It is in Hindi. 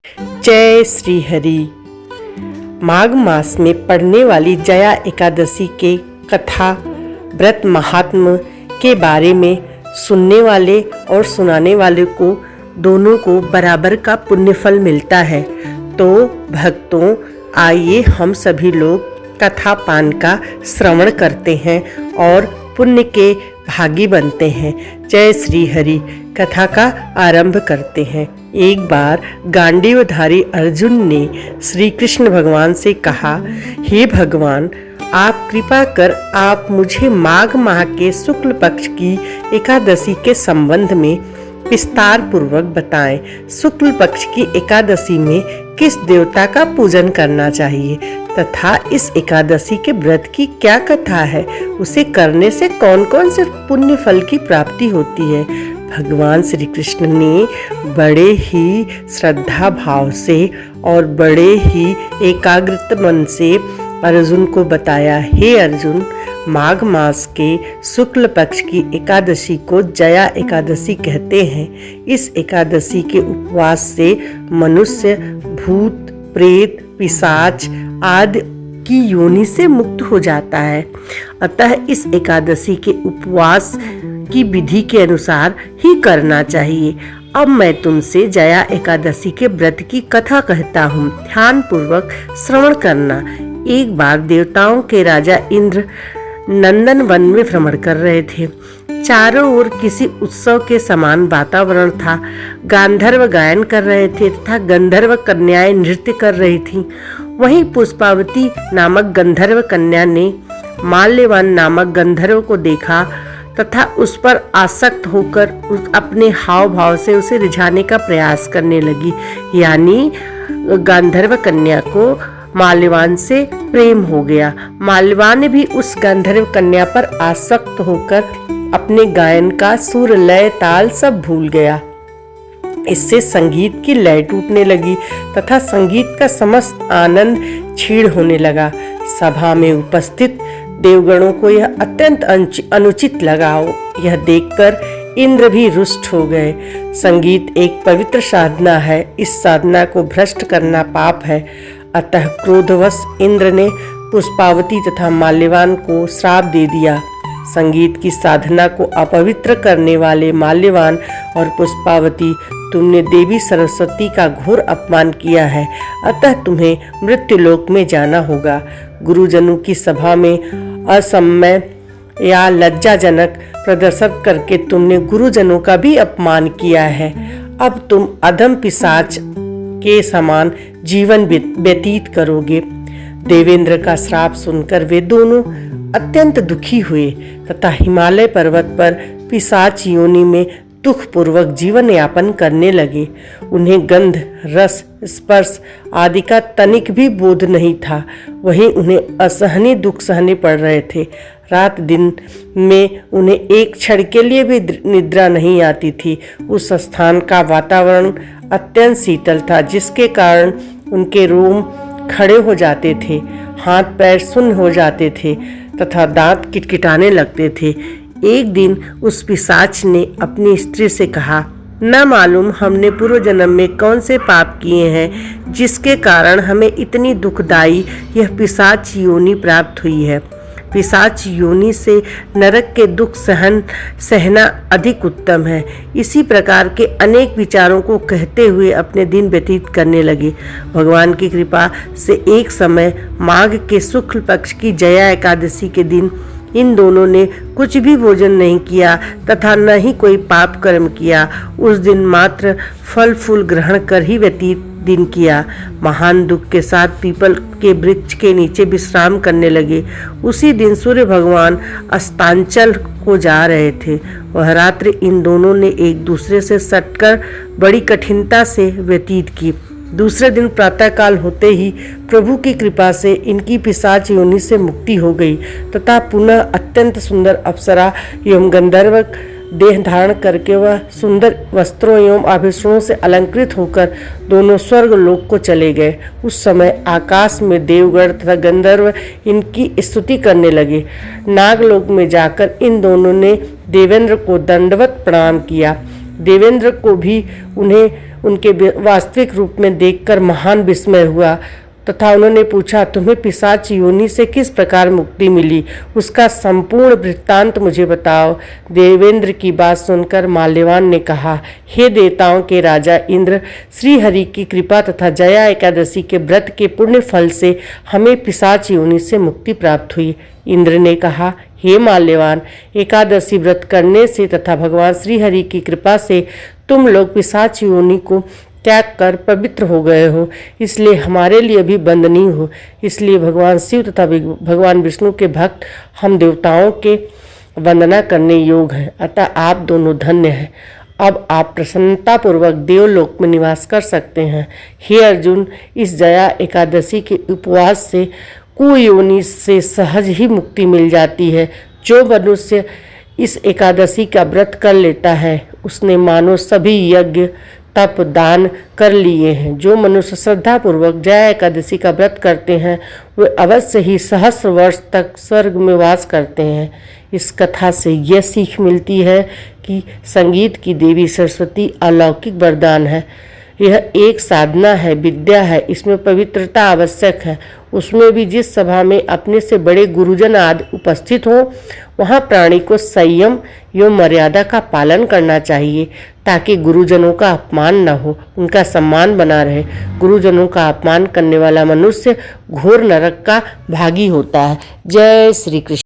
जय श्री हरि। माघ मास में पड़ने वाली जया एकादशी के कथा व्रत महात्म के बारे में सुनने वाले और सुनाने वाले को दोनों को बराबर का पुण्य फल मिलता है। तो भक्तों, आइए हम सभी लोग कथा पान का श्रवण करते हैं और पुण्य के भागी बनते हैं। जय श्री हरि। कथा का आरंभ करते हैं। एक बार गांडीवधारी अर्जुन ने श्री कृष्ण भगवान से कहा, हे भगवान, आप कृपा कर आप मुझे माघ माह के शुक्ल पक्ष की एकादशी के संबंध में विस्तार पूर्वक बताएं। शुक्ल पक्ष की एकादशी में किस देवता का पूजन करना चाहिए तथा इस एकादशी के व्रत की क्या कथा है, उसे करने से कौन कौन से पुण्य फल की प्राप्ति होती है। भगवान श्री कृष्ण ने बड़े ही श्रद्धा भाव से और बड़े ही एकाग्रत मन से अर्जुन को बताया, हे अर्जुन, माघ मास के शुक्ल पक्ष की एकादशी को जया एकादशी कहते हैं। इस एकादशी के उपवास से मनुष्य भूत, प्रेत, पिशाच आदि की योनि से मुक्त हो जाता है। अतः इस एकादशी के उपवास की विधि के अनुसार ही करना चाहिए। अब मैं तुमसे जया एकादशी के व्रत की कथा कहता हूँ, ध्यान पूर्वक श्रवण करना। एक बार देवताओं के राजा इंद्र नंदन वन में भ्रमण कर रहे थे। चारों ओर किसी उत्सव के समान वातावरण था। गांधर्व गायन कर रहे थे तथा गंधर्व कन्याएं नृत्य कर रही थीं। वहीं पुष्पावती नामक गंधर्व कन्या ने माल्यवान नामक गंधर्व को देखा तथा उस पर आसक्त होकर अपने हाव भाव से उसे रिझाने का प्रयास करने लगी। यानी गांधर्व कन्या को माल्यवान से प्रेम हो गया। माल्यवान भी उस गंधर्व कन्या पर आसक्त होकर अपने गायन का सुर, लय, ताल सब भूल गया। इससे संगीत की लय टूटने लगी तथा संगीत का समस्त आनंद क्षीण होने लगा। सभा में उपस्थित देवगणों को यह अत्यंत अनुचित लगा। यह देखकर इंद्र भी रुष्ट हो गए। संगीत एक पवित्र साधना है, इस साधना को भ्रष्ट करना पाप है। अतः क्रोधवश इंद्र ने पुष्पावती तथा माल्यवान को श्राप दे दिया। संगीत की साधना को अपवित्र करने वाले माल्यवान और पुष्पावती, तुमने देवी सरस्वती का घोर अपमान किया है, अतः तुम्हें मृत्युलोक में जाना होगा। गुरुजनों की सभा में असम्य या लज्जाजनक प्रदर्शन करके तुमने गुरुजनों का भी अपमान किया है। अब तुम अधम पिशाच के समान जीवन व्यतीत करोगे। देवेंद्र का श्राप सुनकर वे दोनों अत्यंत दुखी हुए तथा हिमालय पर्वत पर पिशाच योनि में दुख पूर्वक जीवन यापन करने लगे। उन्हें गंध, रस, स्पर्श आदि का तनिक भी बोध नहीं था। वहीं उन्हें असहनीय दुख सहने पड़ रहे थे। रात दिन में उन्हें एक क्षण के लिए भी निद्रा नहीं आती थी। उस स्थान का वातावरण अत्यंत शीतल था, जिसके कारण उनके रोम खड़े हो जाते थे, हाथ पैर सुन्न हो जाते थे तथा दांत किटकिटाने लगते थे। एक दिन उस पिशाच ने अपनी स्त्री से कहा, न मालूम हमने पूर्व जन्म में कौन से पाप किए हैं जिसके कारण हमें इतनी दुखदायी यह पिशाच योनि प्राप्त हुई है। पिशाच योनि से नरक के दुख सहना अधिक उत्तम है। इसी प्रकार के अनेक विचारों को कहते हुए अपने दिन व्यतीत करने लगे। भगवान की कृपा से एक समय माघ के शुक्ल पक्ष की जया एकादशी के दिन इन दोनों ने कुछ भी भोजन नहीं किया तथा न ही कोई पाप कर्म किया। उस दिन मात्र फल फूल ग्रहण कर ही व्यतीत दिन किया। महान दुख के साथ पीपल के वृक्ष के नीचे विश्राम करने लगे। उसी दिन सूर्य भगवान अस्तांचल को जा रहे थे। वह रात्रि इन दोनों ने एक दूसरे से सटकर बड़ी कठिनता से व्यतीत की। दूसरे दिन प्रातःकाल होते ही प्रभु की कृपा से इनकी पिशाच योनि से मुक्ति हो गई तथा पुनः अत्यंत सुंदर अप्सरा एवं गंधर्व देह धारण करके वह सुंदर वस्त्रों एवं आभूषणों से अलंकृत होकर दोनों स्वर्ग लोक को चले गए। उस समय आकाश में देवगण तथा गंधर्व इनकी स्तुति करने लगे। नागलोक में जाकर इन दोनों ने देवेंद्र को दंडवत प्रणाम किया। देवेंद्र को भी उन्हें उनके वास्तविक रूप में देखकर महान विस्मय हुआ तथा उन्होंने पूछा, तुम्हें पिशाच योनि से किस प्रकार मुक्ति मिली? उसका संपूर्ण वृत्तांत मुझे बताओ। देवेंद्र की बात सुनकर माल्यवान ने कहा, हे देवताओं के राजा इंद्र, श्री हरि की कृपा तथा जया एकादशी के व्रत के पुण्य फल से हमें पिशाच योनि से मुक्ति प्राप्त हुई। इंद्र ने कहा, हे माल्यवान, एकादशी व्रत करने से तथा भगवान श्री हरि की कृपा से तुम लोग पिशाच योनि को त्याग कर पवित्र हो गए हो, इसलिए हमारे लिए भी बंदनीय हो। इसलिए भगवान शिव तथा भगवान विष्णु के भक्त हम देवताओं के वंदना करने योग्य हैं, अतः आप दोनों धन्य हैं। अब आप प्रसन्नतापूर्वक देवलोक में निवास कर सकते हैं। हे अर्जुन, इस जया एकादशी के उपवास से कुयोनि से सहज ही मुक्ति मिल जाती है। जो मनुष्य इस एकादशी का व्रत कर लेता है उसने मानो सभी यज्ञ तप दान कर लिए हैं। जो मनुष्य श्रद्धापूर्वक जया एकादशी का व्रत करते हैं वे अवश्य ही सहस्र वर्ष तक स्वर्ग में वास करते हैं। इस कथा से यह सीख मिलती है कि संगीत की देवी सरस्वती अलौकिक वरदान है। यह एक साधना है, विद्या है, इसमें पवित्रता आवश्यक है। उसमें भी जिस सभा में अपने से बड़े गुरुजन आदि उपस्थित हों वहाँ प्राणी को संयम एवं मर्यादा का पालन करना चाहिए ताकि गुरुजनों का अपमान न हो, उनका सम्मान बना रहे। गुरुजनों का अपमान करने वाला मनुष्य घोर नरक का भागी होता है। जय श्री कृष्ण।